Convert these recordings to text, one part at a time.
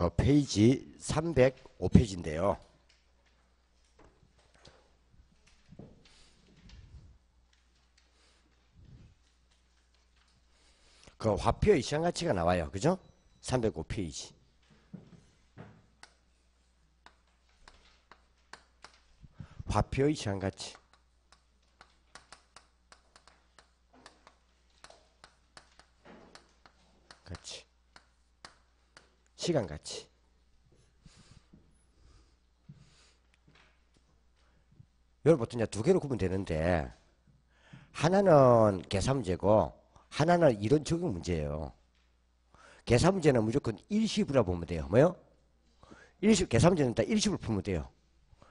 그 페이지 305페이지인데요. 그 화표의 시한가치가 나와요. 그죠? 305페이지. 화표의 시한가치. 가치. 시간가치. 여러분 보통 이제 두 개로 구분 되는데 하나는 계산 문제고 하나는 이론 적용 문제예요. 계산 문제는 무조건 일식으로 보면 돼요. 뭐요? 일식, 계산 문제는 다 일식으로 풀면 돼요.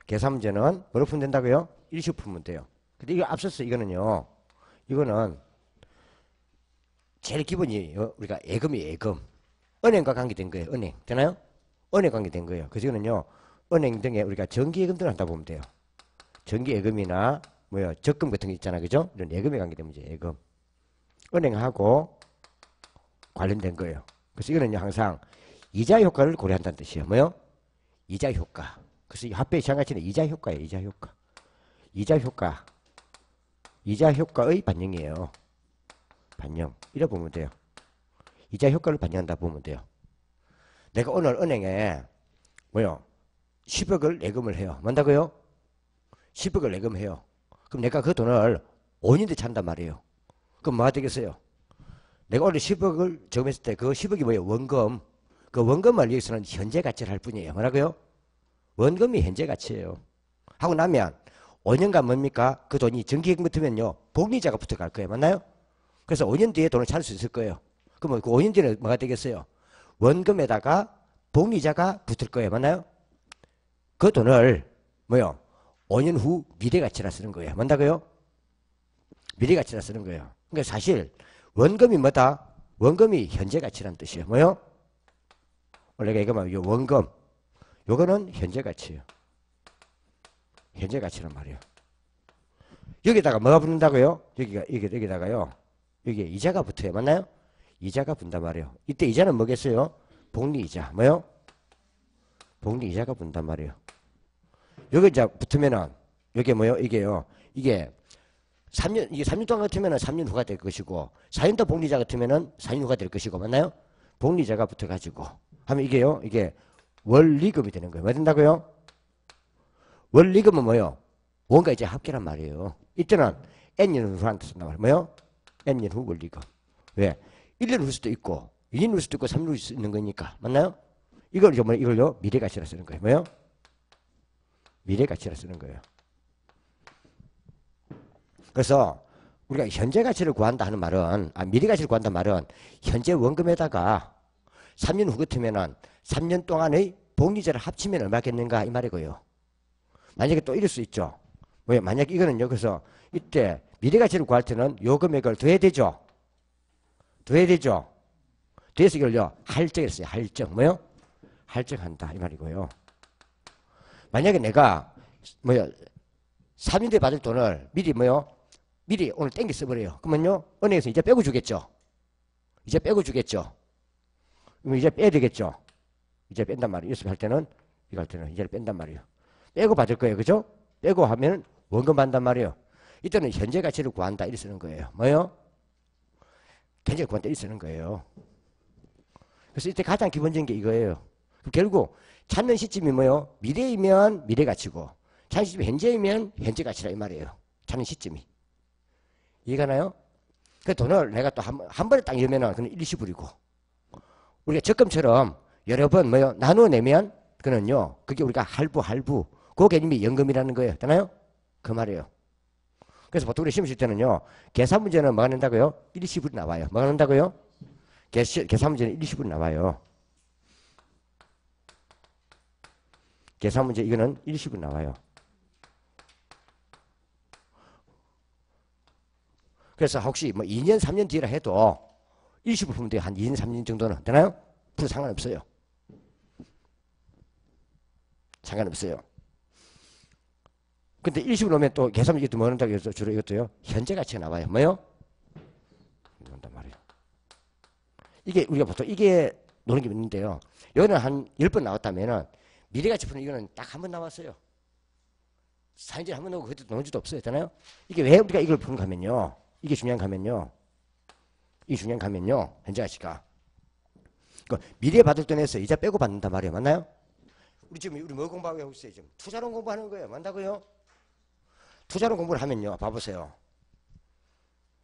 계산 문제는 뭐로 풀면 된다고요? 일식 풀면 돼요. 근데 이거 앞서서 이거는요. 이거는 제일 기본이 우리가 예금이에요. 예금. 은행과 관계된 거예요. 은행. 되나요? 은행 관계된 거예요. 그래서 이거는요. 은행 등에 우리가 정기예금 등을 한다 보면 돼요. 정기예금이나 뭐요 적금 같은 게 있잖아. 그죠? 이런 예금에 관계된 문제. 예금. 은행하고 관련된 거예요. 그래서 이거는 항상 이자 효과를 고려한다는 뜻이에요. 뭐요? 이자 효과. 그래서 이 화폐의 시한가치는 이자 효과예요. 이자 효과. 이자 효과. 이자 효과의 반영이에요. 반영. 이래 보면 돼요. 이자 효과를 반영한다 보면 돼요. 내가 오늘 은행에 뭐요? 10억을 예금을 해요. 뭔다고요? 10억을 예금해요. 그럼 내가 그 돈을 5년 뒤에 찬단 말이에요. 그럼 뭐가 되겠어요? 내가 오늘 10억을 저금했을 때 그 10억이 뭐예요? 원금. 그 원금을 위해서는 현재 가치를 할 뿐이에요. 뭐라고요? 원금이 현재 가치예요. 하고 나면 5년간 뭡니까? 그 돈이 정기예금 같으면요. 복리자가 붙어갈 거예요. 맞나요? 그래서 5년 뒤에 돈을 찾을 수 있을 거예요. 그러면 그 5년 뒤에는 뭐가 되겠어요? 원금에다가 복리자가 붙을 거예요. 맞나요? 그 돈을 뭐요? 5년 후 미래가치라 쓰는 거예요. 뭔다고요? 미래가치라 쓰는 거예요. 그러니까 사실 원금이 뭐다? 원금이 현재가치라는 뜻이에요. 뭐요? 원래 이거 말 원금. 요거는 현재가치예요. 현재가치란 말이에요. 여기다가 뭐가 붙는다고요? 여기다가요. 여기에 이자가 붙어요. 맞나요? 이자가 붙는단 말이에요. 이때 이자는 뭐겠어요? 복리이자. 뭐요? 복리이자가 붙는단 말이에요. 여기 이제 붙으면은 여기 뭐요? 이게요. 이게 3년, 이게 3년 동안 같으면은 3년 후가 될 것이고 4년 동안 복리자 같으면은 4년 후가 될 것이고 맞나요? 복리자가 붙어가지고 하면 이게요. 이게 원리금이 되는 거예요. 뭐 된다고요? 원리금은 뭐요? 원가 이제 합계란 말이에요. 이때는 n년 후한테 쓴단 말이에요. 뭐요? n년 후 원리금. 왜? 1년 후일 수도 있고 2년 후일 수도 있고 3년 후일 수도 있는 거니까. 맞나요? 이걸요 미래가치라 쓰는 거예요. 뭐요? 미래가치라 쓰는 거예요. 그래서 우리가 현재가치를 구한다 하는 말은 미래가치를 구한다는 말은 현재 원금에다가 3년 후 같으면은 3년 동안의 복리자를 합치면 얼마겠는가 이 말이고요. 만약에 또 이럴 수 있죠. 뭐야? 만약 이거는요. 그래서 이때 미래가치를 구할 때는 요 금액을 더해야 되죠. 더해야 되죠. 더해서 이걸요. 할증을 써요. 할증. 뭐요? 할증한다 이 말이고요. 만약에 내가 뭐야 3년 뒤에 받을 돈을 미리 뭐요? 미리 오늘 땡겨 써버려요. 그러면요. 은행에서 이제 빼고 주겠죠. 이제 빼고 주겠죠. 그럼 이제 빼야 되겠죠. 이제 뺀단 말이에요. 이렇게 할 때는 이거 할 때는 이제를 뺀단 말이에요. 빼고 받을 거예요. 그죠? 빼고 하면 원금 받는단 말이에요. 이때는 현재 가치를 구한다 이렇게 쓰는 거예요. 뭐요? 현재 구한다 이렇게 쓰는 거예요. 그래서 이때 가장 기본적인 게 이거예요. 결국 찾는 시점이 뭐요? 미래이면 미래 가치고 찾는 시점이 현재이면 현재 가치라 이 말이에요. 찾는 시점이. 이해가나요? 그 돈을 내가 또 한 번에 딱 열면은 그는 일시불이고 우리가 적금처럼 여러 번 뭐요? 나누어 내면 그는요. 그게 우리가 할부 그 개념이 연금이라는 거예요. 되나요? 그 말이에요. 그래서 보통 우리 시험 칠 때는요. 계산 문제는 뭐가 낸다고요? 일시불이 나와요. 뭐가 낸다고요? 계산 문제는 일시불이 나와요. 계산 문제 이거는 일시불이 나와요. 그래서 혹시 뭐 2년 3년 뒤라 해도 일시불 풀면 돼요. 한 2년 3년 정도는 되나요? 풀 상관없어요. 상관없어요. 근데 일시불 오면 또 계산 문제도 뭐 한다고 해서 주로 이것도요. 현재 가치가 나와요. 뭐요? 이런단 말이에요. 이게 우리가 보통 이게 노는 게 있는데요. 여기는 한 10번 나왔다면은 미래가치 푸는 이거는 딱 한 번 나왔어요. 사인질 한 번 나오고 그것도 나온 적도 없어요. 했잖아요. 이게 왜 우리가 이걸 푸는 가면요. 이게 중요한 가면요. 이게 중요한 가면요. 현재 가치가. 미래 받을 돈에서 이자 빼고 받는단 말이에요. 맞나요? 우리 뭐 공부하고 있어요? 지금 투자론 공부하는 거예요. 맞다고요? 투자론 공부를 하면요. 봐보세요.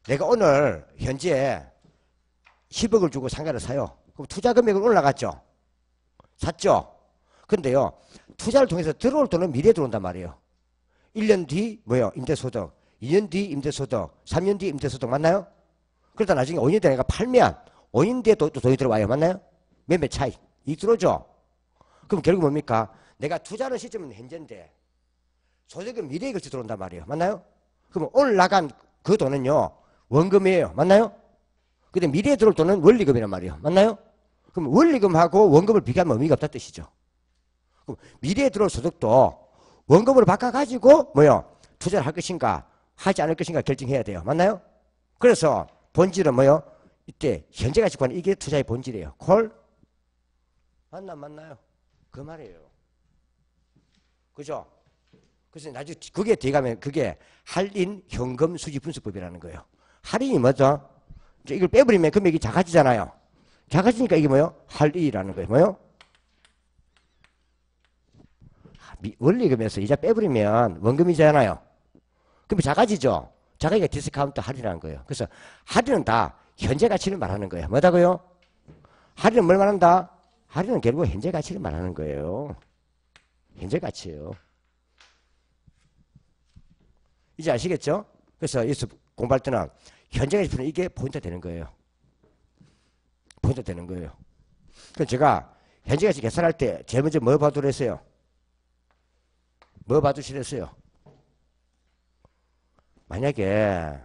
내가 오늘 현재 10억을 주고 상가를 사요. 그럼 투자 금액은 올라갔죠? 샀죠? 근데요. 투자를 통해서 들어올 돈은 미래에 들어온단 말이에요. 1년 뒤 뭐요? 임대소득. 2년 뒤 임대소득. 3년 뒤 임대소득. 맞나요? 그러다 나중에 5년 뒤에 내가 팔면 5년 뒤에 또 돈이 들어와요. 맞나요? 매매 차이. 이익 들어오죠? 그럼 결국 뭡니까? 내가 투자하는 시점은 현재인데 소득은 미래에 걸쳐 들어온단 말이에요. 맞나요? 그럼 오늘 나간 그 돈은요. 원금이에요. 맞나요? 근데 미래에 들어올 돈은 원리금이란 말이에요. 맞나요? 그럼 원리금하고 원금을 비교하면 의미가 없다는 뜻이죠. 그럼 미래에 들어올 소득도 원금으로 바꿔가지고 뭐요? 투자를 할 것인가 하지 않을 것인가 결정해야 돼요. 맞나요? 그래서 본질은 뭐요? 이때 현재 가치 관리 이게 투자의 본질이에요. 콜? 맞나요? 그 말이에요. 그죠? 그래서 나중에 그게 뒤에 가면 그게 할인 현금 수지 분수법이라는 거예요. 할인이 뭐죠? 이걸 빼버리면 금액이 작아지잖아요. 작아지니까 이게 뭐요? 할인이라는 거예요. 뭐요? 원리금에서 이자 빼버리면 원금이잖아요. 그럼 작아지죠? 작아지니까 디스카운트 할인이라는 거예요. 그래서 할인은 다 현재 가치를 말하는 거예요. 뭐다고요? 할인은 뭘 말한다? 할인은 결국 현재 가치를 말하는 거예요. 현재 가치예요. 이제 아시겠죠? 그래서 여기서 공부할 때는 현재 가치 푸는 이게 포인트가 되는 거예요. 포인트가 되는 거예요. 그래서 제가 현재 가치 계산할 때 제일 먼저 뭐 봐두랬어요? 뭐 봐두시랬어요? 만약에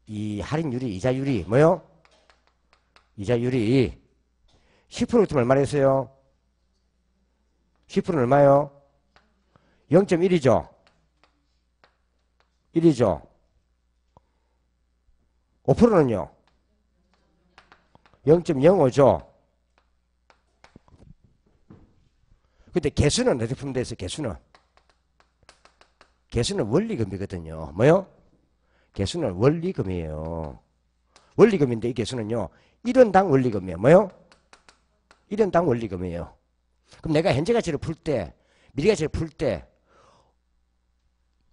이 할인율이 이자율이 뭐요? 이자율이 10%면 얼마 했어요? 10%는 얼마요? 0.1이죠? 1이죠? 5%는요? 0.05죠? 근데 개수는 어떻게 풀면 되겠어요? 개수는 원리금이거든요. 뭐요? 개수는 원리금이에요. 원리금인데 이 개수는요. 1원당 원리금이에요. 뭐요? 1원당 원리금이에요. 그럼 내가 현재 가치를 풀 때, 미래 가치를 풀 때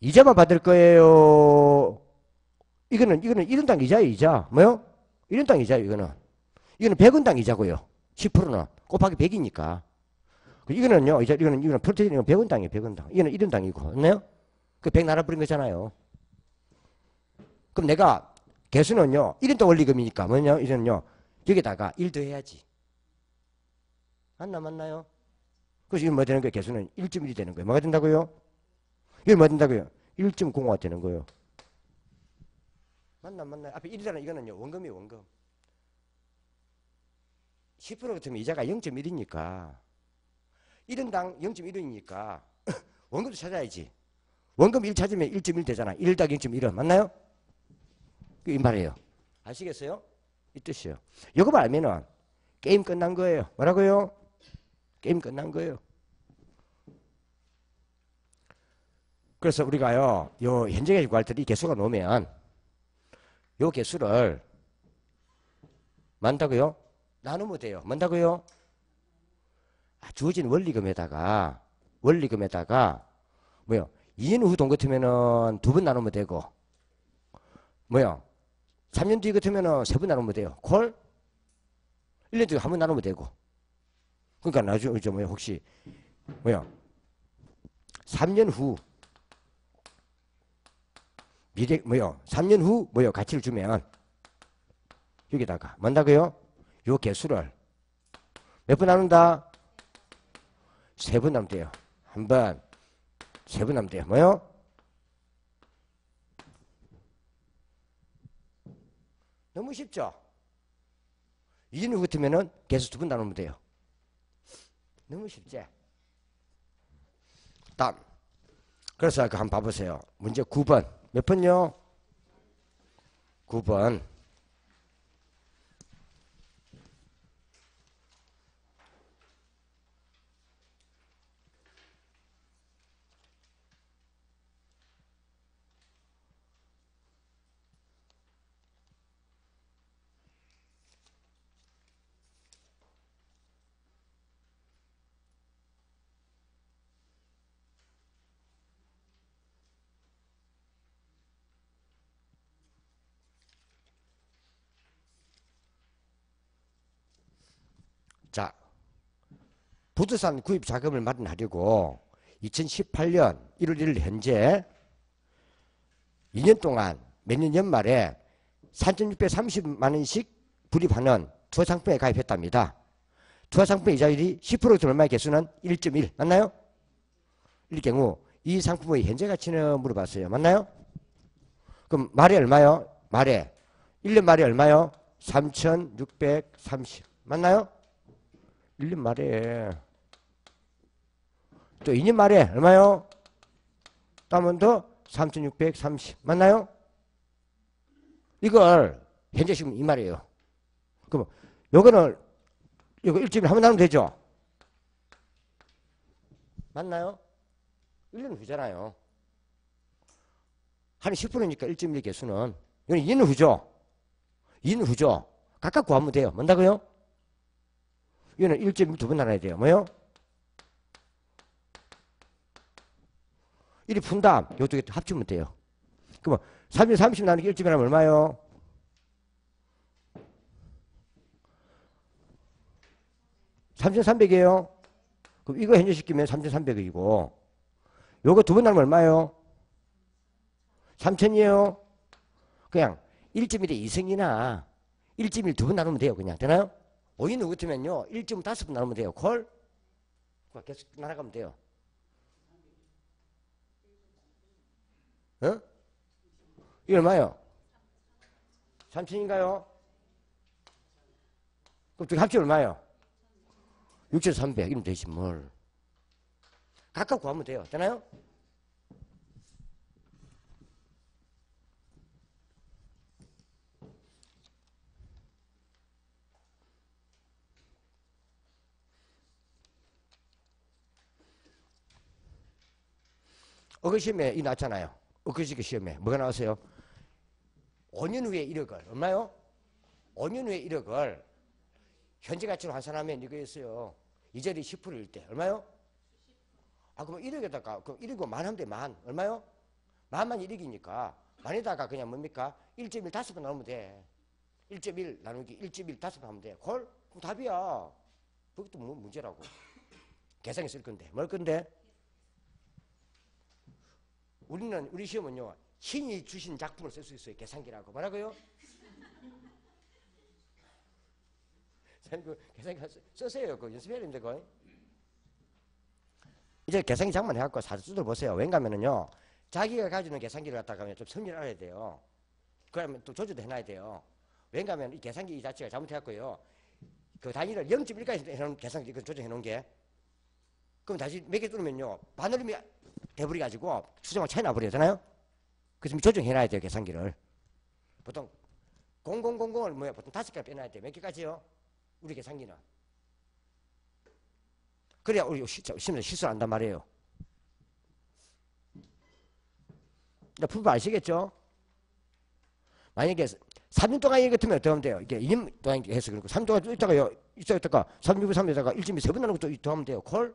이자만 받을 거예요. 이거는 1원당 이자예요. 이자. 뭐요? 1원당 이자예요. 이거는 100원당 이자고요. 10%는 곱하기 100이니까. 이거는요. 이거는 풀테이는 100원당이에요. 100원당. 이거는 1원당이고. 맞나요? 그 100 나눠버린 거잖아요. 그럼 내가 개수는요. 1원당 원리금이니까 뭐냐? 이거는요. 여기다가 1 더해야지. 맞나요? 그래서 이건 뭐 되는 거예요? 개수는 1.1이 되는 거예요. 뭐가 된다고요? 이건 뭐 된다고요? 1.05가 되는 거예요. 맞나요? 앞에 1이라는 이거는요. 원금이에요. 원금. 10% 같으면 이자가 0.1이니까 1원당 0.1원이니까 원금도 찾아야지. 원금 1 찾으면 1.1 되잖아. 1 더하기 0.1은 맞나요? 이 말이에요. 아시겠어요? 이 뜻이에요. 이거만 알면은 게임 끝난 거예요. 뭐라고요? 게임 끝난 거예요. 그래서 우리가요, 요 현재 구할 때 이 개수가 나오면 요 개수를 만다고요? 나누면 돼요. 뭔다고요? 주어진 원리금에다가 뭐요? 2년 후 돈 같으면은 2번 나누면 되고 뭐요? 3년 뒤 같으면은 3번 나누면 돼요. 콜? 1년 뒤에 한 번 나누면 되고. 그러니까 나중에 뭐요? 혹시 뭐요? 3년 후 미래 뭐요? 3년 후 뭐요? 가치를 주면 여기다가 뭔다고요? 요 개수를 몇 번 나눈다? 3번 나누면 돼요. 한 번, 3번 나누면 돼요. 뭐요? 너무 쉽죠? 2년 후 같으면은 개수 2번 나누면 돼요. 너무 쉽지? 다음. 그래서 한번 봐보세요. 문제 9번. 몇 번요? 9번. 자, 부동산 구입 자금을 마련하려고 2018년 1월 1일 현재 2년 동안 매년 연말에 3,630만 원씩 불입하는 투자 상품에 가입했답니다. 투자 상품 이자율이 10% 얼마의 개수는 1.1 맞나요? 이 경우 이 상품의 현재 가치는 물어봤어요. 맞나요? 그럼 말에 얼마요? 말에 1년 말에 얼마요? 3,630 맞나요? 1년 말에 또 2년 말에 얼마요? 또 한 번 더 3,630 맞나요? 이걸 현재 지금 이 말이에요. 그럼 요거는 이거 1.1 한번 나누면 되죠? 맞나요? 1년 후잖아요. 한 10%니까 1.1 개수는 이건 2년 후죠? 2년 후죠? 각각 구하면 돼요. 뭔다고요? 이거는 1.1 두 번 나눠야 돼요. 뭐요? 1이 푼 다음 요쪽에 합치면 돼요. 그러면 330 나누기 1.1 하면 얼마요? 3,300이에요. 그럼 이거 현재시키면 3,300이고 요거 두 번 나누면 얼마요? 3,000이에요. 그냥 1.1의 이승이나 1.1 두 번 나누면 돼요. 그냥 되나요? 5인 후 같으면요 1.5번 나누면 돼요. 콜? 계속 날아가면 돼요. 어? 이거 얼마요? 3,000인가요? 그럼 저기 합치 얼마요? 6,300 이러면 되지 뭘. 각각 구하면 돼요. 되나요? 어그 시험에 이 나왔잖아요. 어그시기 시험에 뭐가 나왔어요? 5년 후에 1억을 얼마요? 5년 후에 1억을 현재 가치로 환산하면 이거였어요. 이자리 10%일 때 얼마요? 아 그럼 1억에다가 그럼 1억이고 만 하면 돼. 만 얼마요? 만만 1억이니까 만에다가 그냥 뭡니까? 1.1 5번 나누면 돼. 1.1 나누기 1.1 5번 하면 돼. 콜? 그럼 답이야. 그것도 뭐 문제라고. 계산기 쓸 건데 뭘 건데? 우리 시험은요 신이 주신 작품을 쓸 수 있어요. 계산기라고. 뭐라고요? 그 계산기 쓰세요. 그 연습해야 됩니다. 그거. 이제 계산기 장만 해갖고 사서 뜯어보세요. 왠가면은요 자기가 가지고 있는 계산기를 갖다가 좀 성질을 알아야 돼요. 그러면 또 조절도 해놔야 돼요. 왠가면 이 계산기 이 자체가 잘못해갖고요 그 단위를 0.1까지 해놓은 계산기 조정해놓은 게 그럼 다시 몇 개 뚫으면요 반올림이 돼버려가지고 수정을 차이 나버리잖아요. 그래서 조정해놔야 돼요. 계산기를. 보통 0000을 뭐야 보통 5개를 빼놔야 돼요. 몇 개까지요? 우리 계산기는. 그래야 우리 시험에서 실수를 한단 말이에요. 풀법 아시겠죠? 만약에 3년 동안 이거 같으면 어떻게 하면 돼요? 이게 2년 동안 해서 그렇고 3년 동안 있다가 3,603에다가 1.2 세번 나누는 것도 더 하면 돼요. 콜?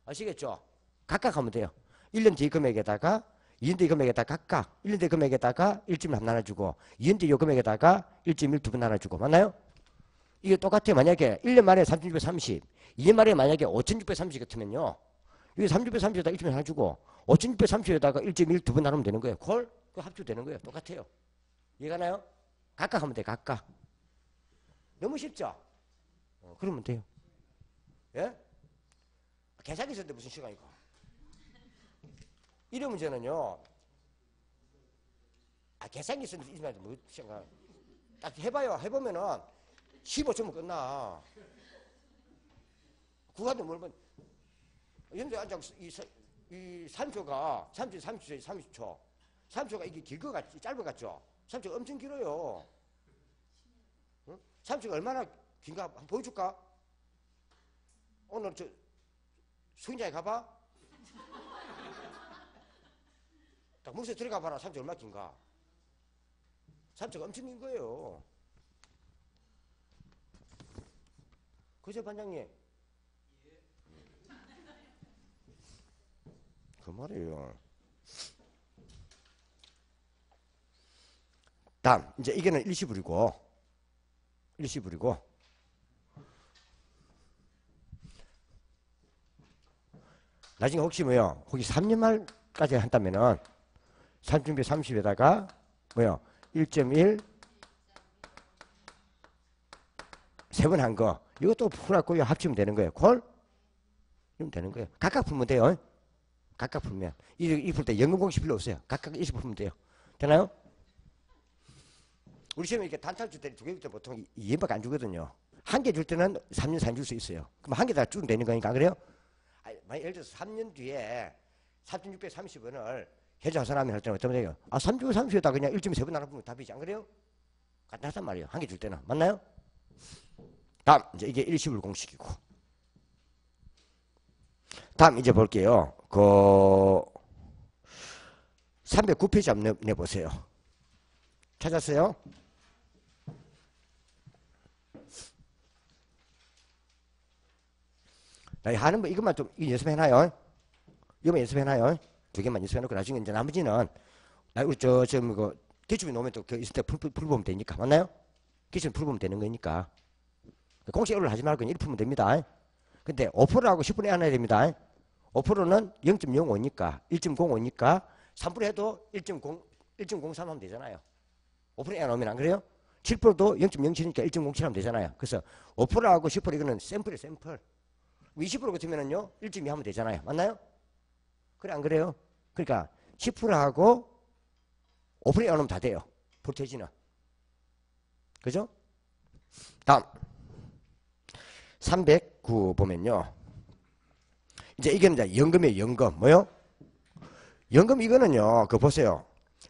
아시겠죠? 각각 하면 돼요. 1년 뒤 금액에다가 2년 뒤 금액에다가 각각 1년 뒤 금액에다가 1.1 한 나눠주고 2년 뒤 요 금액에다가 1.1 두 번 나눠주고 맞나요? 이게 똑같아요. 만약에 1년 만에 3,630 2년 만에 만약에 5,630 같으면요 이게 3,630에다가 1.1 하나 주고 5,630에다가 1.1 두 번 나누면 되는 거예요. 콜? 그 합주되는 거예요. 똑같아요. 이해가나요? 각각 하면 돼. 각각. 너무 쉽죠? 그러면 돼요. 예? 계산기 썼는데 무슨 시간이고. 이런 문제는요. 계산기 썼는데 뭐 시간. 딱 해봐요. 해보면은 15초면 끝나. 구간도 물어보면 현재 앉아 이 3초가 30초 3초가 이게 길 것 같지 짧은 것 같죠? 3초가 엄청 길어요. 응? 3초가 얼마나 긴가 한번 보여줄까? 오늘 저 수영장에 가봐. 딱 물속에 들어가 봐라. 3초 얼마나 긴가? 3초가 엄청 긴 거예요. 그죠 반장님? 그 말이에요. 다음 이제 이게는 일시불이고 나중에 혹시 뭐요? 혹시 3년 말까지 한다면은 3중배 30에다가 뭐요? 1.1 세 번 한 거. 이것도 풀었고요. 합치면 되는 거예요. 콜? 이러면 되는 거예요. 각각 풀면 돼요. 각각 풀면. 이 풀 때 연금 공식 필요 없어요. 각각 일씩 풀면 돼요. 되나요? 우리 시험에 이렇게 단타를 줄 때 두 개 줄 때 보통 2년밖에 안 주거든요. 한 개 줄 때는 3년 4년 줄 수 있어요. 그럼 한 개 다 주면 되는 거니까. 그래요? 아니, 예를 들어서 3년 뒤에 3,630원을 현재 환산하면 할 때는 어떤 거예요? 3,630에다 그냥 1.3번 나눠보면 답이지. 안 그래요? 간단하단 말이에요. 한 개 줄 때는. 맞나요? 다음, 이제 이게 일시불 공식이고. 다음 이제 볼게요. 309페이지 한번 내보세요. 찾았어요? 나 하는 거 이것만 좀 연습해놔요. 이것만 연습해놔요. 두 개만 연습해놓고 나중에 이제 나머지는 우리 기출이 놓으면 또 있을 때 풀보면 되니까. 맞나요? 기출 풀보면 되는 거니까. 공식 에러를 하지 말고 1 풀면 됩니다. 근데 5%하고 10분의 1 해야 됩니다. 5%는 0.05니까 1.05니까 3분의 해도 1.03 하면 되잖아요. 5분의 1 나오면 안 그래요? 7%도 0.07이니까 1.07 하면 되잖아요. 그래서 5%하고 10% 이거는 샘플이에요. 샘플. 20% 같으면은요 1.2 하면 되잖아요. 맞나요? 그래 안 그래요? 그러니까 10%하고 5분의 1 하면 다 돼요. 볼테이지는. 그죠? 다음 309 보면요. 이제 이게 이제 연금이에요. 연금. 뭐요? 연금 이거는요. 그거 보세요.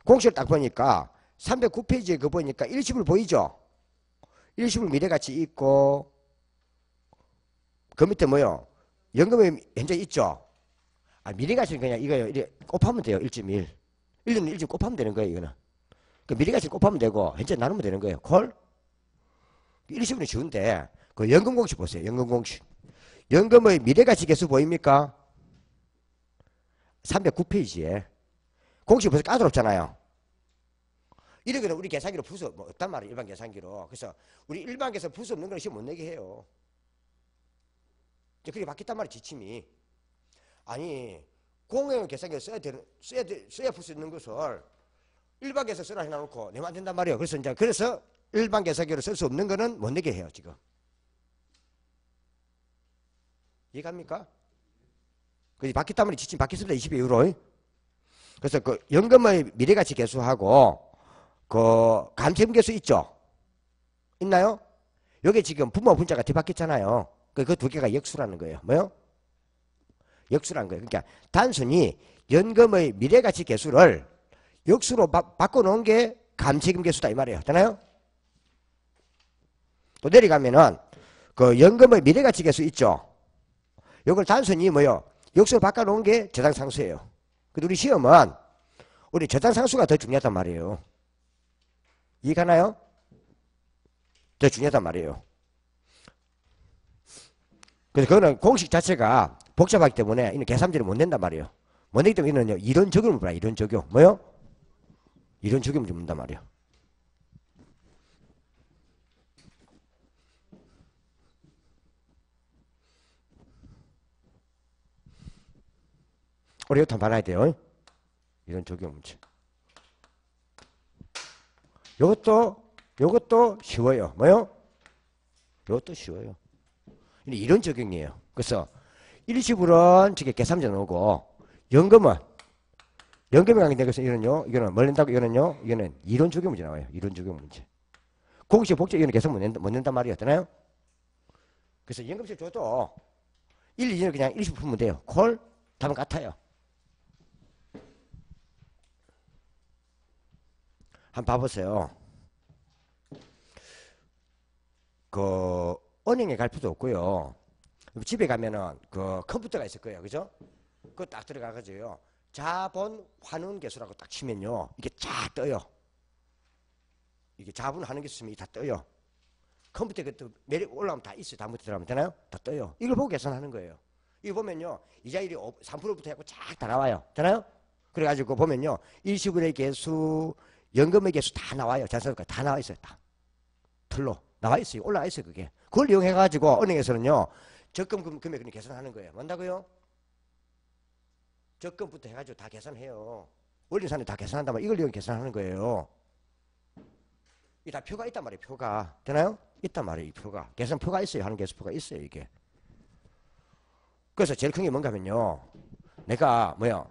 공식을 딱 보니까 309페이지에 그거 보니까 일시불 보이죠? 일시불 미래가치 있고 그 밑에 뭐요? 연금이 현재 있죠? 미래가치는 그냥 이거요. 이래 곱하면 돼요. 1.1. 1년 1점 곱하면 되는 거예요. 이거는. 그 미래가치는 곱하면 되고 현재 나누면 되는 거예요. 콜? 일시불은 쉬운데 그 연금 공식 보세요. 연금 공식. 연금의 미래가치 계수 보입니까? 309페이지에. 공식 벌써 까다롭잖아요. 이런 거는 우리 계산기로 풀수 없단 말이에요. 일반 계산기로. 그래서 우리 일반 계산 풀 수 없는 걸 시험 못 내게 해요. 그게 바뀌었단 말이에요. 지침이. 아니 공용 계산기를 써야 풀 수 있는 것을 일반 계산 쓰라 해놓고 내면 안 된단 말이에요. 그래서 일반 계산기로 쓸 수 없는 거는 못 내게 해요. 지금. 이해갑니까? 그 바뀌었단 말이에요. 지침 바뀌었습니다. 20의 이후로. 그래서 그 연금의 미래가치 계수하고 그 감세금 계수 있죠? 있나요? 요게 지금 부모 분자가 뒤바뀌었잖아요. 그 두 개가 역수라는 거예요. 뭐요? 역수라는 거예요. 그러니까 단순히 연금의 미래가치 계수를 역수로 바꿔놓은 게 감세금 계수다 이 말이에요. 되나요? 또 내려가면은 그 연금의 미래가치 계수 있죠? 요걸 단순히 뭐요? 역수로 바꿔놓은 게 저당상수예요. 근데 우리 시험은 우리 저당상수가 더 중요하단 말이에요. 이해가나요? 더 중요하단 말이에요. 그래서 그거는 공식 자체가 복잡하기 때문에 이는 계산지를 못 낸단 말이에요. 못 내기 때문에 이는요, 이론 적용을 봐요. 이론 적용. 뭐요? 이론 적용을 좀 문단 말이에요. 우리 이것도 한번 봐야 돼요. 이런 적용 문제. 요것도 쉬워요. 뭐요? 요것도 쉬워요. 이런 적용이에요. 그래서 일시불은 저게 계산제 나오고 연금이 관계돼서 이거는 뭘 낸다고 이거는 이론 적용 문제 나와요. 이론 적용 문제. 공식 복제 이거는 계산 못 낸단 말이에요. 되나요? 그래서 연금세 줘도 1, 2년을 그냥 일시불 풀면 돼요. 콜? 답은 같아요. 한번 봐보세요. 그 은행에 갈 필요도 없고요. 집에 가면은 그 컴퓨터가 있을 거예요. 그죠? 그거 딱 들어가가지고요. 자본 환원 계수라고 딱 치면요. 이게 쫙 떠요. 이게 자본 환원 계수 치면 다 떠요. 컴퓨터에 그것도 매력 올라오면 다 있어요. 다음부터 들어가면 되나요? 다 떠요. 이걸 보고 계산하는 거예요. 이거 보면요. 이자율이 3%부터 해고 쫙 다 나와요. 되나요? 그래가지고 보면요. 일시불의 계수, 연금의 계수 다 나와요. 자산가 다 나와 있어요. 다. 틀로. 나와 있어요. 올라와 있어요. 그게. 그걸 이용해가지고 은행에서는요. 적금 금액을 계산하는 거예요. 뭔다고요? 적금부터 해가지고 다 계산해요. 원리산에 다 계산한단 말이에요. 이걸 계산하는 거예요. 이 다 표가 있단 말이에요. 표가. 되나요? 있단 말이에요. 이 표가. 계산표가 있어요. 하는 계산표가 있어요. 이게. 그래서 제일 큰 게 뭔가 하면요. 내가 뭐요?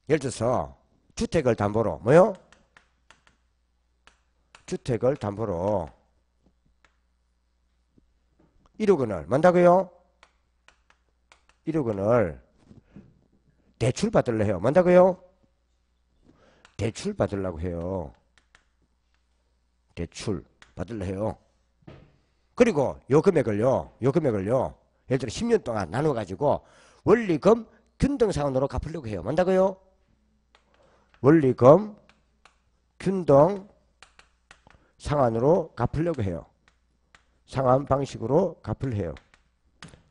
예를 들어서 주택을 담보로 뭐요? 주택을 담보로 1억 원을 뭔다고요? 1억 원을 대출 받으려 해요. 뭔다고요? 대출 받으려고 해요. 대출 받으려 해요. 그리고 요 금액을요. 예를 들어 10년 동안 나눠 가지고 원리금 균등상환으로 갚으려고 해요. 뭔다고요? 원리금 균등 상환으로 갚으려고 해요. 상환 방식으로 갚으려 해요.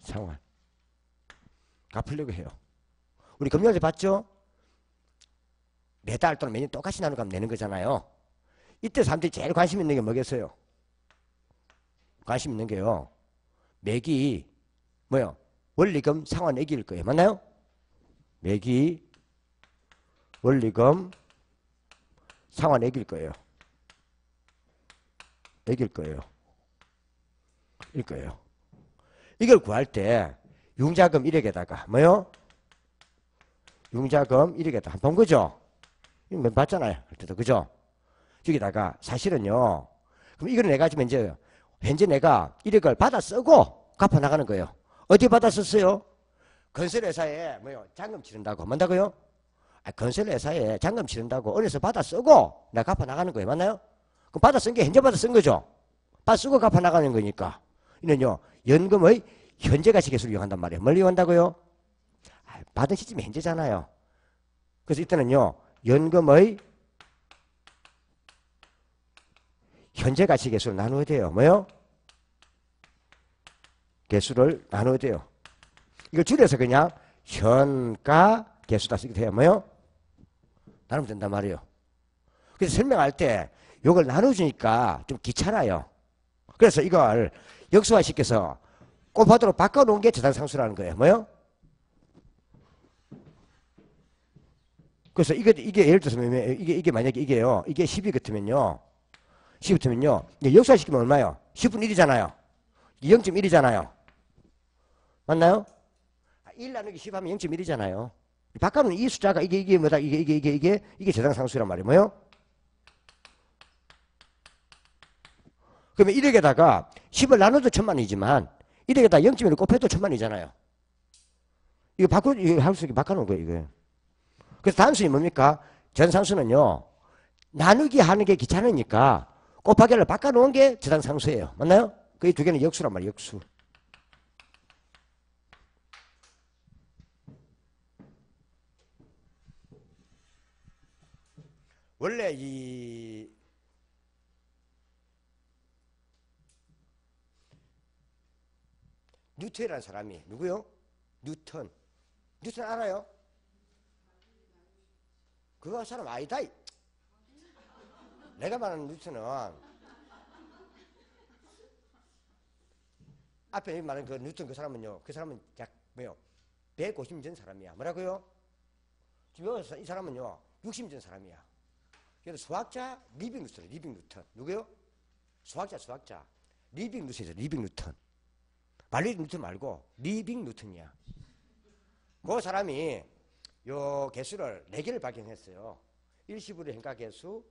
상환. 갚으려고 해요. 우리 금융에서 봤죠? 매달 또는 매년 똑같이 나누면 내는 거잖아요. 이때 사람들이 제일 관심 있는 게 뭐겠어요? 관심 있는 게요. 매기 뭐요? 원리금 상환액일 거예요. 맞나요? 매기 원리금 상환액일 거예요. 액일 거예요. 일 거예요. 이걸 구할 때 융자금 1억에다가 뭐요? 융자금 1억에다가 본 거죠? 이거 봤잖아요. 할 때도 그죠? 여기다가 사실은요. 그럼 이걸 내가 지금 이제 현재 내가 1억을 받아 쓰고 갚아 나가는 거예요. 어디 받아 썼어요? 건설회사에 뭐요? 잔금 치른다고. 뭔다고요? 건설회사에 잔금 치른다고 은에서 받아 쓰고 내가 갚아 나가는 거예요. 맞나요? 그럼 받아 쓴 게 현재 받아 쓴 거죠. 받아 쓰고 갚아 나가는 거니까. 이는요. 연금의 현재 가치 계수를 이용한단 말이에요. 뭘 이용한다고요? 받은 시점이 현재잖아요. 그래서 이때는요. 연금의 현재 가치 계수를 나누어야 돼요. 뭐요? 계수를 나누어야 돼요. 이걸 줄여서 그냥 현가 계수다 쓰게 돼요. 뭐요? 나누면 된단 말이에요. 그래서 설명할 때 이걸 나눠주니까 좀 귀찮아요. 그래서 이걸 역수화시켜서 곱하도록 바꿔놓은 게 재산상수라는 거예요. 뭐요? 그래서 이게 예를 들어서 이게 만약에 이게요. 이게 10이 같으면요. 10 같으면요. 이제 역수화시키면 얼마예요? 10분 1이잖아요. 0.1이잖아요. 맞나요? 1 나누기 10 하면 0.1이잖아요. 바꿔놓은 이 숫자가 이게 뭐다? 이게 재산상수란 말이에요. 뭐요? 그러면 1억에다가 10을 나눠도 1000만이지만 1억에다가 0.1을 곱해도 1000만이잖아요. 이거 할 수 있게 바꿔놓은 거예요. 이거. 그래서 단순히 뭡니까? 전상수는요. 나누기 하는 게 귀찮으니까 곱하기를 바꿔놓은 게 재산상수예요. 맞나요? 그 이 두 개는 역수란 말이에요. 역수. 원래 이 뉴턴이라는 사람이 누구요? 뉴턴. 뉴턴 알아요? 그거 사람 아니다. 내가 말하는 뉴턴은 앞에 말하는 그 뉴턴 그 사람은요. 그 사람은 약 뭐요? 150년 전 사람이야. 뭐라고요? 지금 여기서 이 사람은요. 60년 전 사람이야. 그래서 수학자 리빙 뉴턴. 리빙 뉴턴. 누구요? 수학자. 리빙 뉴턴이죠. 리빙 뉴턴. 말리 뉴턴 말고 리빙 뉴턴이야. 그 사람이 요 개수를 4개를 발견했어요. 일시불의 행가개수,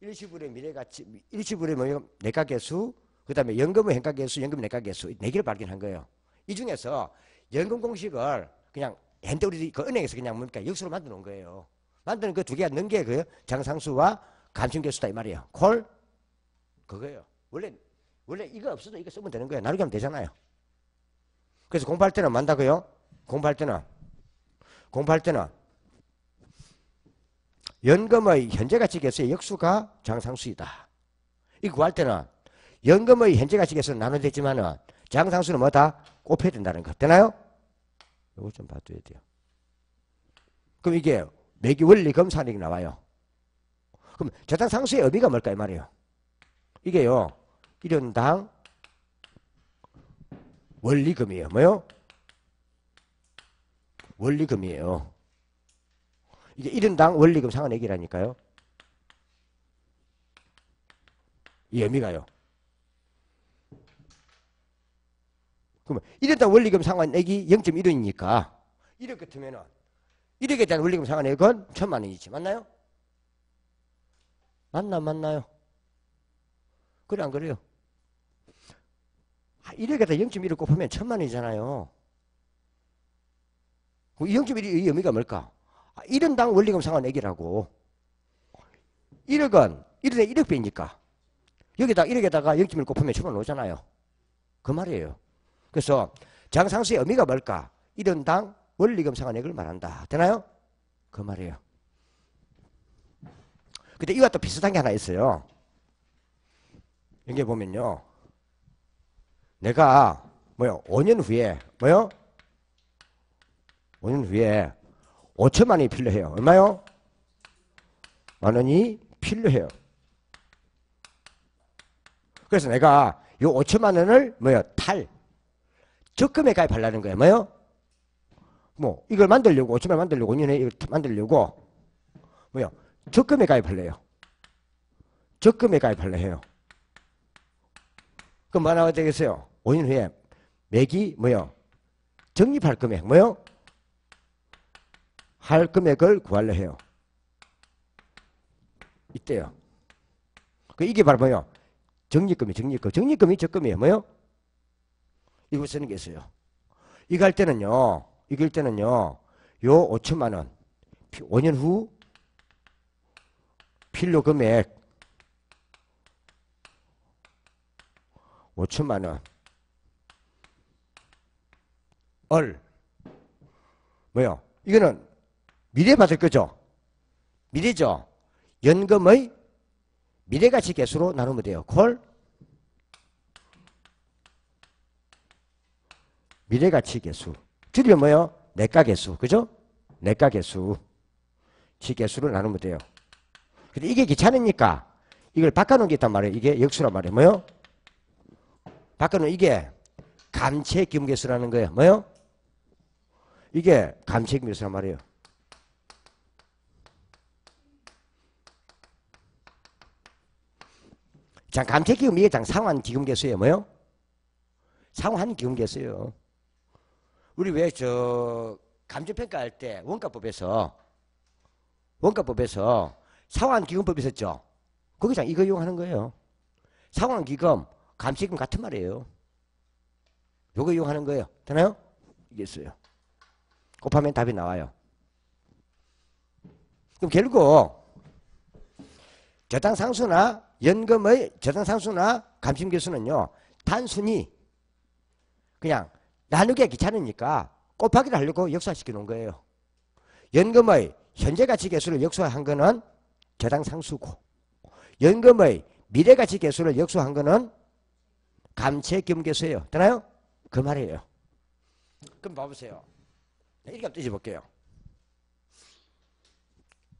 일시불의 미래가치, 일시불의 뭐 내가개수, 그 다음에 연금의 행가개수, 연금의 내가개수 4개를 발견한 거예요. 이 중에서 연금 공식을 그냥 현대 우리 그 은행에서 그냥 뭡니까 역수로 만들어 놓은 거예요. 만드는 그 2개가 넣은 게 그 장상수와 감춘개수다 이 말이에요. 콜 그거예요. 원래 이거 없어도 이거 쓰면 되는 거예요. 나누기 하면 되잖아요. 그래서 공부할 때는 만다고요? 공부할 때는 연금의 현재가치 계수의 역수가 장상수이다. 이거 구할 때는 연금의 현재가치 계수는 나눠야 되지만은 장상수는 뭐다? 곱해야 된다는 거. 되나요? 이거 좀 봐줘야 돼요. 그럼 이게 매기 원리금 산익이 나와요. 그럼 재산상수의 의미가 뭘까 이 말이에요. 이게요. 1년당 원리금이에요. 뭐요? 원리금이에요. 이게 1인당 원리금 상환액이라니까요. 이 의미가요. 그러면 1인당 원리금 상환액이 0.1원이니까 1억 같으면은 1억에 대한 원리금 상환액은 1,000만 원이지. 맞나요? 맞나요? 그래 안 그래요? 1억에다 0.1을 곱하면 1,000만 원이잖아요. 이 0.1의 의미가 뭘까? 1인당 원리금 상환액이라고. 1억은 1에 1억 배니까 여기다 1억에다가 0.1 곱하면 1,000만 원 오잖아요. 그 말이에요. 그래서 장상수의 의미가 뭘까? 1인당 원리금 상환액을 말한다. 되나요? 그 말이에요. 근데 이와 또 비슷한 게 하나 있어요. 여기 보면요. 내가 5년 후에 5년 후에 5천만 원이 필요해요. 얼마요? 만 원이 필요해요. 그래서 내가 이 5천만 원을 적금에 가입하려는 거예요. 이걸 만들려고 5천만 원 만들려고 5년에 이걸 만들려고 적금에 가입할래요. 적금에 가입할래 해요. 그럼 뭐 나와야 되겠어요? 5년 후에 매기 적립할 금액 할 금액을 구하려 해요. 이때요. 이게 바로 적립금이 적금이에요. 이거 쓰는 게 있어요. 이거 할 때는요. 요 5천만 원 5년 후 필요 금액 5천만 원 이거는 미래 받을 거죠. 미래죠. 연금의 미래가치 계수로 나누면 돼요. 미래가치 계수. 줄이면 내가계수. 그죠? 내가계수. 지계수를 나누면 돼요. 근데 이게 귀찮으니까 이걸 바꿔놓은 게 있단 말이에요. 이게 역수란 말이에요. 바꿔놓은 이게 감채기금계수라는 거예요. 이게 감채기금계수란 말이에요. 자, 감채기금 이게 상환기금계수예요. 상환기금계수예요. 우리 왜 감정평가할 때 원가법에서 상환기금법 있었죠. 거기서 이거 이용하는 거예요. 상환기금, 감채기금 같은 말이에요. 요거 이용하는 거예요. 되나요? 이게 있어요. 곱하면 답이 나와요. 그럼 결국 저당상수나 연금의 저당상수나 감심계수는요. 단순히 그냥 나누기가 귀찮으니까 곱하기를 하려고 역수화시켜 놓은 거예요. 연금의 현재가치계수를 역수화한 거는 저당상수고 연금의 미래가치계수를 역수화한 거는 감채기금계수예요. 되나요? 그 말이에요. 그럼 봐보세요. 이렇게 한번 뜯어볼게요.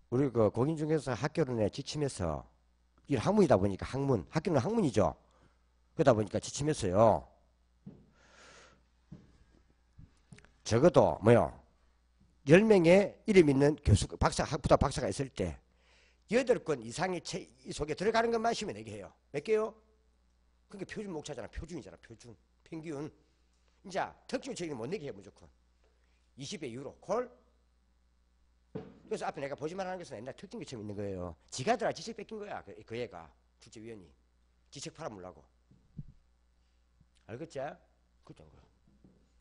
우리 공인중개사 학교론에 지침에서 이 학문이다 보니까 학교는 학문이죠. 그러다 보니까 지침에서요. 적어도 10명의 이름 있는 교수, 학부다 박사가 있을 때 8권 이상의 책 속에 들어가는 것만 시면 내게 해요. 몇 개요? 그게 표준 목차잖아. 표준이잖아. 표준. 평균. 이제 특징 책임은 못 내게 해 무조건. 20의 이후로 콜. 그래서 앞에 내가 보지만 하는 것은 옛날 특징 교체가 있는 거예요. 지가들아 지책 뺏긴 거야. 그 애가 출제위원이 지책 팔아물라고. 알겠지? 그렇죠.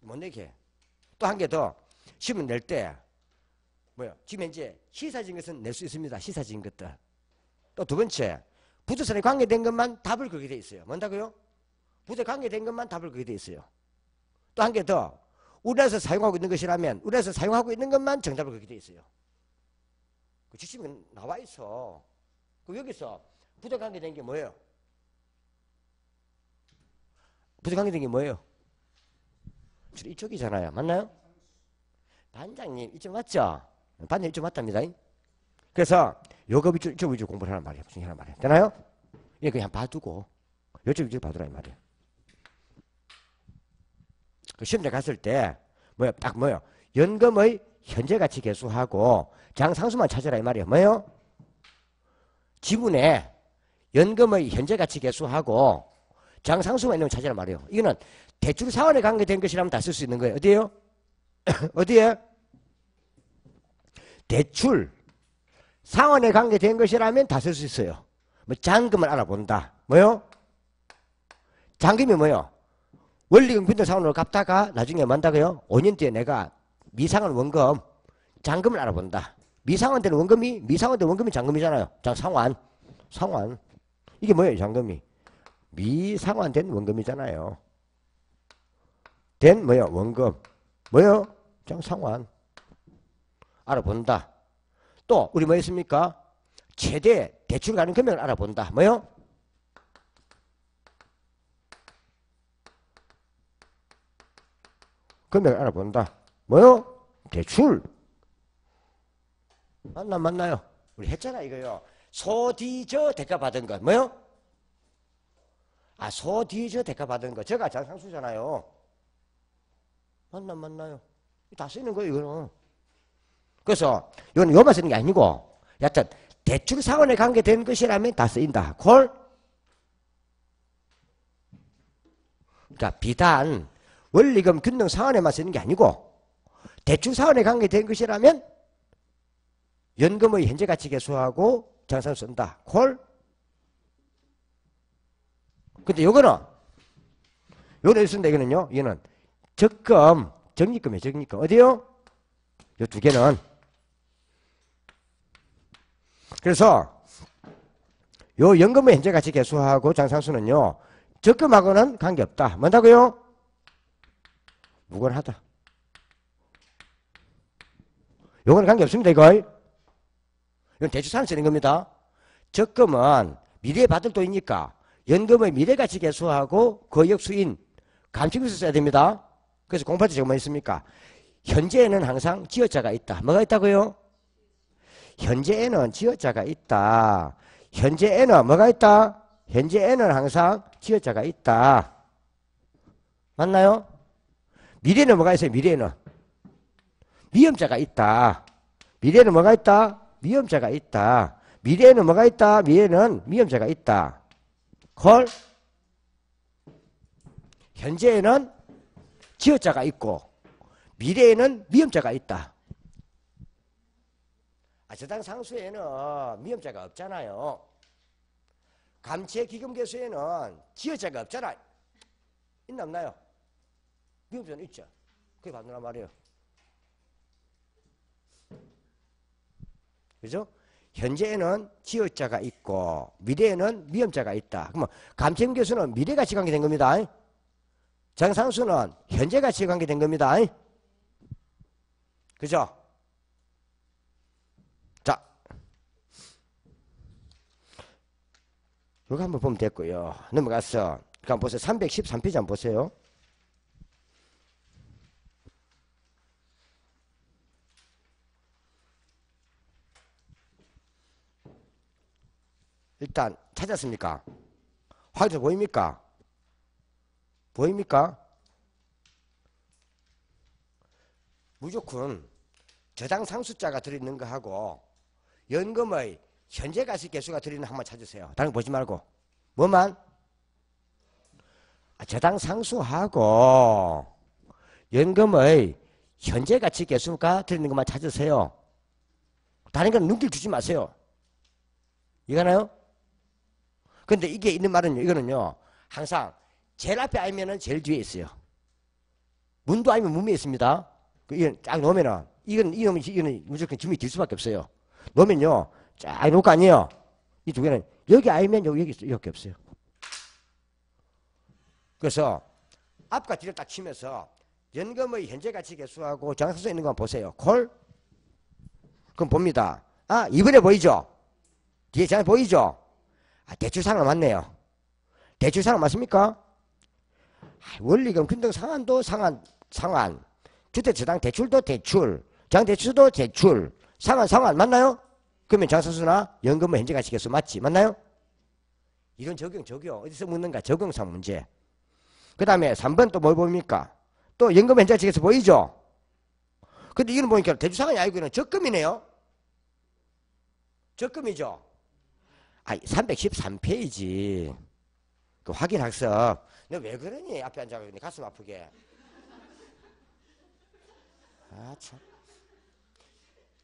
못 내게 해. 또 한 개 더. 시험 낼 때 지금 이제 시사진 것은 낼 수 있습니다. 시사진 것들. 또 두 번째, 부동산에 관계된 것만 답을 걸게 돼 있어요. 뭔다고요? 부동산에 관계된 것만 답을 걸게 돼 있어요. 또 한 개 더. 우리나라에서 사용하고 있는 것이라면 우리나라에서 사용하고 있는 것만 정답을 걸게 돼 있어요. 그 지침이 나와 있어. 그 여기서 부도 관계된 게 뭐예요? 부도 관계된 게 뭐예요? 이쪽이잖아요. 맞나요? 반장님 이쪽 맞죠? 반장님 이쪽 맞답니다. 그래서 요거 이쪽 위주 공부를 하란 말이에요. 무슨 하란 말이에요. 되나요? 이거 그냥 봐두고 이쪽 위주로 봐두라 이 말이에요. 그 시험대 갔을 때 딱 연금의 현재 가치 계수하고 장상수만 찾으라 이 말이에요. 뭐예요? 지분에 연금의 현재 가치 계수하고 장상수만 있는 걸 찾으라 말이에요. 이거는 대출 상환에 관계된 것이라면 다 쓸 수 있는 거예요. 어디에요? 어디에? 대출 상환에 관계된 것이라면 다 쓸 수 있어요. 뭐 잔금을 알아본다. 뭐요? 잔금이 뭐요? 원리금 빈도 상환으로 갚다가 나중에 만다고요? 5년 뒤에 내가 미상환 원금 잔금을 알아본다. 미상환된 원금이 잔금이잖아요. 상환. 이게 뭐예요? 잔금이 미상환된 원금이잖아요. 된 뭐요? 원금. 뭐요? 상환. 알아본다. 또 우리 뭐 했습니까? 최대 대출 가능 금액을 알아본다. 뭐요? 금액을 알아본다. 뭐요? 대출. 맞나요? 우리 했잖아 이거요. 소디저 대가 받은 것. 뭐요? 소디저 대가 받은 거. 저가 장상수잖아요. 맞나요? 다 쓰는 거예요 이거는. 그래서 이건 요만 쓰는 게 아니고 여하튼 대출 상환에 관계된 것이라면 다 쓰인다. 콜? 그러니까 비단 원리금 균등 상환에만 쓰는 게 아니고 대출 상환에 관계된 것이라면 연금의 현재 가치 계수하고 장상을 쓴다. 콜? 근데 요거는 쓴다 이거는요. 이거는 적금, 적립금이에요. 적립금. 어디요? 요 두 개는. 그래서 요 연금의 현재 가치 계수하고 장상수는요. 적금하고는 관계없다. 뭔다고요? 무관하다. 요거는 관계없습니다. 이거. 이건 대출상환 쓰는 겁니다. 적금은 미래에 받을 돈이니까 연금의 미래가치 계수하고 거역수인 감축에서 써야 됩니다. 그래서 공부할 때 제가 뭐 했습니까? 현재에는 항상 지어자가 있다. 뭐가 있다고요? 현재에는 지어자가 있다. 현재에는 뭐가 있다? 현재에는 항상 지어자가 있다. 맞나요? 미래는 뭐가 있어요? 미래는 미음자가 있다. 미래는 뭐가 있다? 미음자가 있다. 미래에는 뭐가 있다? 미래는 미음자가 있다. 콜? 현재에는 지어자가 있고 미래에는 미음자가 있다. 저당 상수에는 미음자가 없잖아요. 감채 기금계수에는 지어자가 없잖아. 있나 없나요? 미음자는 있죠. 그게 맞느란 말이에요. 그죠? 현재에는 지어자가 있고 미래에는 미음자가 있다. 그러면 감채기금계수는 미래가치 관계된 겁니다. 장상수는 현재가치 관계된 겁니다. 그죠? 자, 이거 한번 보면 됐고요. 넘어가서 한번 보세요. 313페이지 한번 보세요. 일단 찾았습니까? 화면에서 보입니까? 보입니까? 무조건 저당 상수자가 들어있는 거하고 연금의 현재 가치 계수가 들어있는 거 한번 찾으세요. 다른 거 보지 말고. 뭐만? 저당 상수하고 연금의 현재 가치 계수가 들어있는 것만 찾으세요. 다른 건 눈길 주지 마세요. 이해가나요? 근데 이게 있는 말은요, 이거는요, 항상 제일 앞에 알면은 제일 뒤에 있어요. 문도 알면 문에 있습니다. 이건 쫙 놓으면은, 이거는 무조건 질문이 될 수밖에 없어요. 놓으면요, 쫙 놓을 거 아니에요? 이 두 개는 여기 알면 여기 없어요. 그래서 앞과 뒤를 딱 치면서 연금의 현재 가치 계수하고 장상수에 있는 거 보세요. 콜? 그럼 봅니다. 이번에 보이죠? 뒤에 잘 보이죠? 대출상환 맞네요. 대출상환 맞습니까? 원리금 균등 상환도 상환. 주택저당 대출도 대출. 장대출도 대출. 상환 맞나요? 그러면 장상수나 연금의 현재 가치 계수 맞지? 맞나요? 이런 적용. 어디서 묻는가? 적용상 문제. 그 다음에 3번 또 뭘 보입니까? 또 연금의 현재 가치 계수 보이죠? 그 근데 이거는 보니까 대주상환이 아니고 이거는 적금이네요. 적금이죠. 아, 313페이지. 그 확인학습. 너 왜 그러니? 앞에 앉아가지고 가슴 아프게. 아, 참.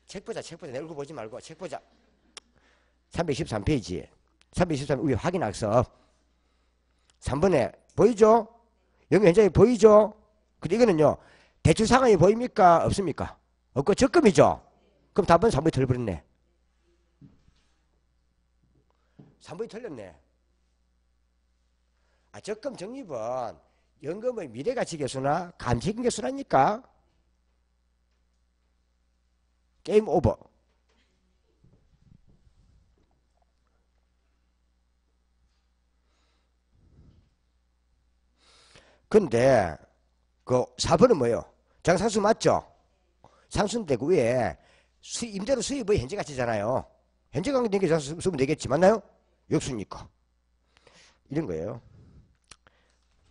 책 보자. 내 얼굴 보지 말고 책 보자. 313페이지. 313 위에 확인학습. 3번에 보이죠? 여기 현장이 보이죠? 근데 이거는요, 대출 상황이 보입니까? 없습니까? 없고 적금이죠? 그럼 답은 3번이 틀려버렸네. 3번이 틀렸네. 아, 적금 적립은 연금의 미래가치계수나 감세금계수라니까. 게임 오버. 근데 그 4번은 뭐예요? 장상수 맞죠? 상수인데 그 위에 임대료 수입의 현재가치잖아요. 현재가치 된게 장상수 쓰면 되겠지. 맞나요? 역수니까. 이런 거예요.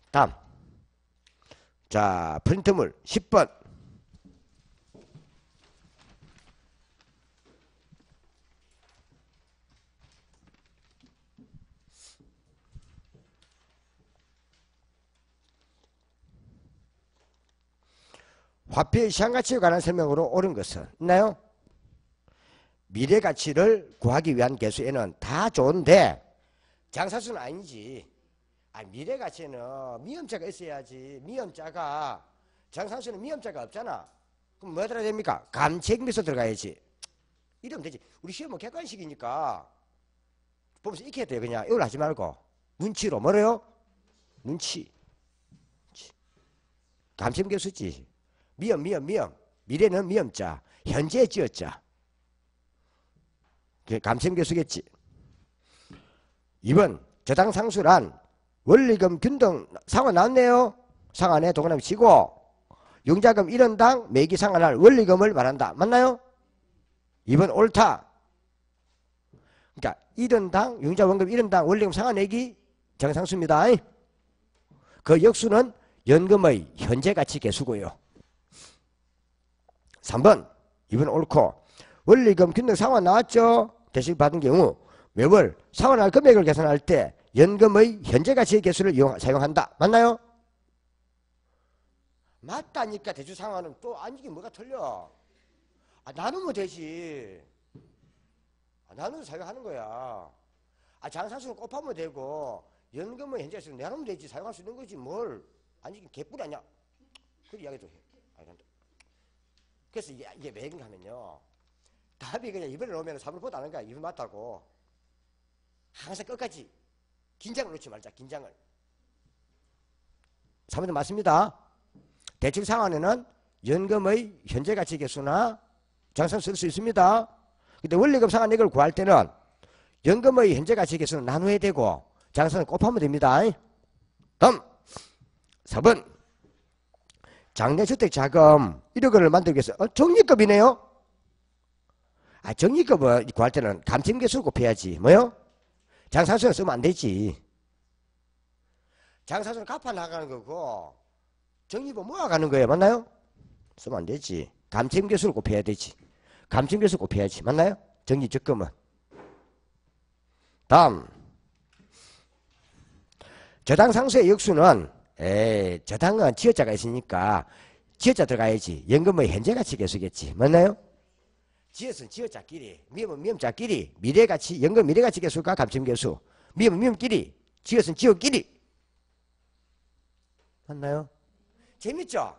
다음. 자, 프린트물 10번. 화폐의 시장가치에 관한 설명으로 옳은 것은 있나요? 미래가치를 구하기 위한 계수에는 다 좋은데 장사수는 아니지. 아, 미래가치는 미음자가 있어야지. 미음자가 장사수는 미음자가 없잖아. 그럼 뭐 들어야 됩니까? 감책미소 들어가야지. 이러면 되지. 우리 시험은 객관식이니까 보면서 익혀야 돼요. 그냥 이걸 하지 말고 눈치로. 뭐래요? 눈치. 감책미소지. 미음. 미래는 미음자. 현재 지었자. 감sem교수겠지. 2번 저당상수란 원리금 균등 상환 나왔네요. 상환에 동그라미 치고 융자금 1원당 매기 상환할 원리금을 말한다. 맞나요? 2번 옳다. 그러니까 1원당 융자원금 1원당 원리금 상환 내기 정상수입니다. 그 역수는 연금의 현재가치 계수고요. 3번 2번 옳고 원리금 균등 상환 나왔죠? 대신 받은 경우 매월 상환할 금액을 계산할 때 연금의 현재가치의 계수를 사용한다. 맞나요? 맞다니까. 대출 상환은 또 아니긴 뭐가 틀려. 아, 나누면 되지. 아, 나누면 사용하는 거야. 아, 장사수는 곱하면 되고 연금의 현재가치를 나누면 되지. 사용할 수 있는 거지 뭘. 아니 개뿔이 아니야. 그 이야기도 해. 그래서 이게 왜 그런가 하면요. 답이 그냥 2번을 놓으면 3을 보다 하는 거야. 2번 맞다고. 항상 끝까지 긴장을 놓지 말자. 긴장을. 3번은 맞습니다. 대출 상환에는 연금의 현재가치 계수나 장사를 쓸 수 있습니다. 근데 원리금 상환액을 구할 때는 연금의 현재가치 계수는 나눠야 되고 장사는 곱하면 됩니다. 다음 4번 장래주택자금 1억 원을 만들기 위해서 적립금이네요. 아, 적립금을 구할 때는 감sem계수를 곱해야지. 뭐요? 장사수는 쓰면 안 되지. 장사수는 갚아 나가는 거고 적립은 모아가는 거예요. 맞나요? 쓰면 안 되지. 감sem계수를 곱해야 되지. 감sem계수 곱해야지. 맞나요? 적립적금은. 다음 저당상수의 역수는 저당은 지어자가 있으니까 지어자 들어가야지. 연금의 현재가치 계수겠지. 맞나요? 지어서는 지어자끼리, 미음은 미음자끼리, 미래가치, 연금 미래가치 계수가 감sem계수. 미음은 미음끼리, 지어서는 지어끼리. 맞나요? 재밌죠?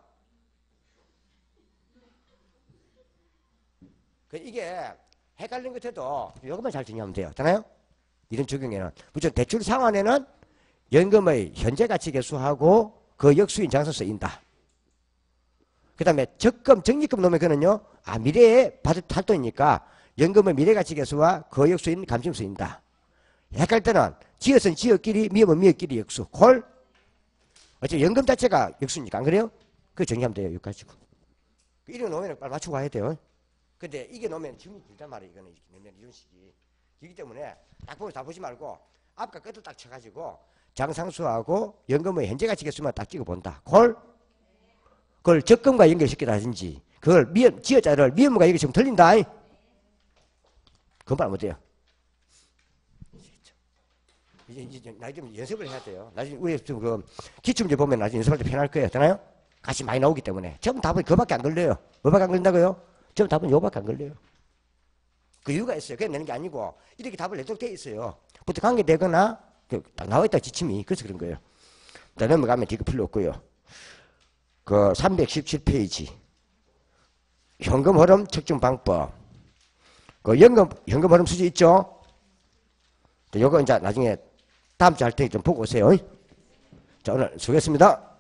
이게 헷갈린 것 같아도 이것만 잘 정리하면 돼요. 되나요? 이런 적용에는. 무조건 대출 상환에는 연금의 현재가치 계수하고 그 역수인 장사 쓰인다. 그 다음에 적금, 적립금 놓으면 그는요, 아, 미래에 받을 활동이니까 연금의 미래가치 계수와 그 역수인 감점 쓰인다. 헷갈릴 때는 지어서는 지어끼리, 미음은 미어끼리 역수. 콜? 어차피 연금 자체가 역수니까. 안 그래요? 그거 정리하면 돼요. 이거 가지고. 이런 거 놓으면 빨리 맞추고 가야 돼요. 근데 이게 놓으면 질문이 길단 말이에요. 이거는 이런 식이. 이기 때문에 딱 보면 다 보지 말고 앞과 끝을 딱 쳐가지고 장상수하고 연금의 현재가치 계수만 딱 찍어본다. 콜? 그걸 적금과 연결시키라든지 그걸 지어자를 미음과 여기 지금 들린다. 그건 말 못해요. 이제 나중에 좀 연습을 해야 돼요. 나중에 우리 그 기출문제 보면 나중에 연습할 때 편할 거예요. 되나요? 같이 많이 나오기 때문에. 처음 답은 그거밖에 안 걸려요. 뭐밖에 안 걸린다고요? 처음 답은 요거밖에 안 걸려요. 그 이유가 있어요. 그냥 내는 게 아니고 이렇게 답을 내도록 돼 있어요. 보통 관계되거나 딱 나와 있다 지침이. 그래서 그런 거예요. 자, 넘어가면 뒤가 필요 없고요. 그 317페이지 현금 흐름 측정 방법. 그 현금 흐름 수지 있죠? 요거 이제 나중에 다음 주 할 때 좀 보고 오세요. 자, 오늘 수고했습니다.